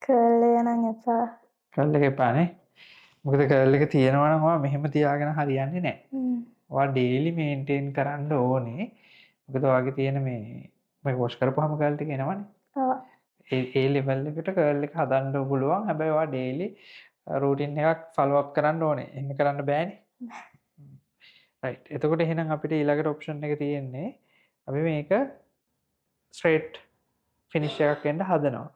Curl එක නම් එපා. කර්ල් එක එපානේ. මොකද කර්ල් එක තියෙනවා නම් ඔයා මෙහෙම තියාගෙන හරියන්නේ නැහැ. ඔයා ඩේලි මේන්ටේන් කරන්න ඕනේ. මොකද ඔයාගේ තියෙන මේ වොෂ් කරපුවාම කර්ල් ටික එනවනේ. ඔව්. ඒ ලෙවල් එකට කර්ල් එක හදන්න පුළුවන්. හැබැයි ඔයා ඩේලි රූටින් එකක් ෆලෝ අප් කරන්න ඕනේ. එහෙම කරන්න බෑනේ. රයිට්. එතකොට එහෙනම් අපිට ඊළඟට ඔප්ෂන් එක තියෙන්නේ අපි මේක ස්ට්‍රේට් ෆිනිෂ් එකක් එන්න හදනවා.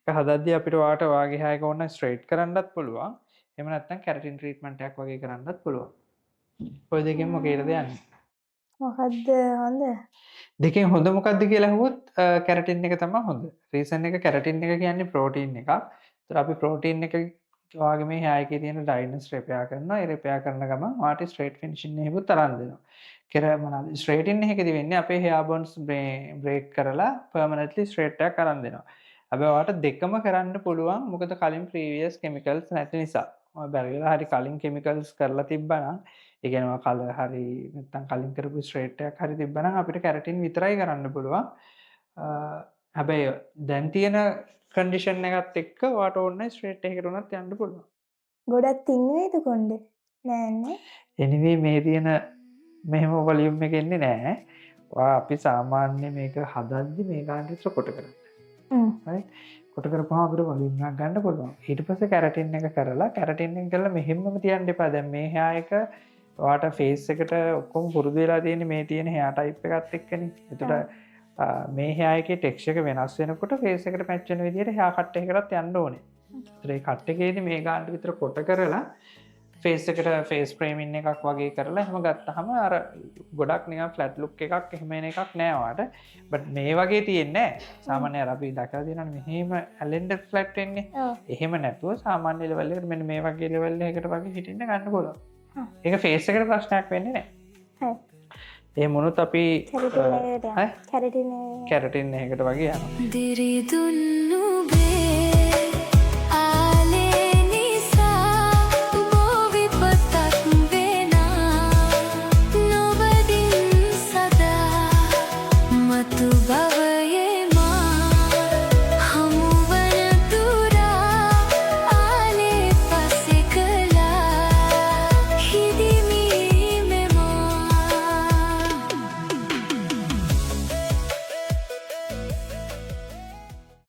ඒක හදද්දී අපිට ඔයාට ඔයාගේ hair එක ඕන ස්ට්‍රේට් කරන්නත් පුළුවන්. එහෙම නැත්නම් කැරටින් ට්‍රීට්මන්ට් එකක් වගේ කරන්නත් පුළුවන්. ඔය දෙකෙන් මොකේද යන්නේ? මොකද්ද හොඳ? දෙකෙන් හොඳ මොකක්ද කියලා අහුවොත් කැරටින් එක තමයි හොඳ. රීසන් එක කැරටින් එක කියන්නේ ප්‍රෝටීන් එකක්. ඒතර අපි ප්‍රෝටීන් එක ඔයාගේ මේ hair එකේ තියෙන ඩ්‍රයිනස් රිපෙයාර් කරනවා. ඒ රිපෙයාර් කරන ගමන් ඔයාට ස්ට්‍රේට් ෆිනිෂින් එකකුත් තරම් දෙනවා. මොනවාද ස්ට්‍රේටින් එකේදී වෙන්නේ අපේ hair bonds බ්‍රේක් කරලා permanently straight එකක් අරන් දෙනවා. හැබැයි ඔයාට දෙකම කරන්න පුළුවන්. මොකද කලින් previous chemicals නැති නිසා. ඔයා බැරි වෙලා හරි කලින් chemicals කරලා තිබ්බනම් ඒ කියන්නේ ඔයා කලර් හරි නැත්නම් කලින් කරපු ස්ට්‍රේට් එකක් හරි තිබ්බනම් අපිට කැරටින් විතරයි කරන්න පුළුවන්. හැබැයි දැන් තියෙන කන්ඩිෂන් එකත් එක්ක ඔයාට ඕනේ ස්ට්‍රේට් එකකට උනත් යන්න පුළුවන්. ගොඩක් තින් වේද කොණ්ඩේ? නෑනේ. anyway මේ තියෙන මෙහෙම වොලියුම් එක එන්නේ නැහැ. ඔයා අපි සාමාන්‍ය මේක හදද්දි මේ ගානට විතර කොට කරන්නේ. right? කොට කරපුවාම අපිට වොලියුම් එකක් ගන්න පුළුවන්. ඊට පස්සේ කැරටින් එක කරලා කැරටින් එක කරලා මෙහෙමම තියන්න එපා. දැන් මේ hair එක ඔයාට ෆේස් එකට ඔක්කොම පුරුදු වෙලා තියෙන්නේ මේ තියෙන hair type එකත් එක්කනේ. එතකොට මේ hair එකේ ටෙක්ස්චර් එක වෙනස් වෙනකොට ෆේස් එකට මැච් වෙන විදිහට hair cut එකකටත් යන්න ඕනේ. ඒතර ඒ cut එකේදී මේ ගානට විතර කොට කරලා ෆේස් එකට ෆේස් ෆ්‍රේමින් එකක් වගේ කරලා එහෙම ගත්තාම අර ගොඩක් නිකන් ෆ්ලැට් ලුක් එකක් එහෙම එන එකක් නෑ ඔයාට. බට් මේ වගේ තියෙන්නේ නෑ. සාමාන්‍යයෙන් අර අපි දැකලා තියෙනවානේ මෙහෙම ඇලෙන්ඩ් ෆ්ලැට් වෙන්නේ. එහෙම නැතුව සාමාන්‍ය ලෙවල් එකට මෙන්න මේ වගේ ලෙවල් එකකට වගේ හිටින්න ගන්න පුළුවන්. ඒක ෆේස් එකට ප්‍රශ්නයක් වෙන්නේ නෑ. හරි. ඒ මොනොත් අපි කැරටින් එකකට වගේ යනවා. කැරටින් එකකට වගේ යනවා.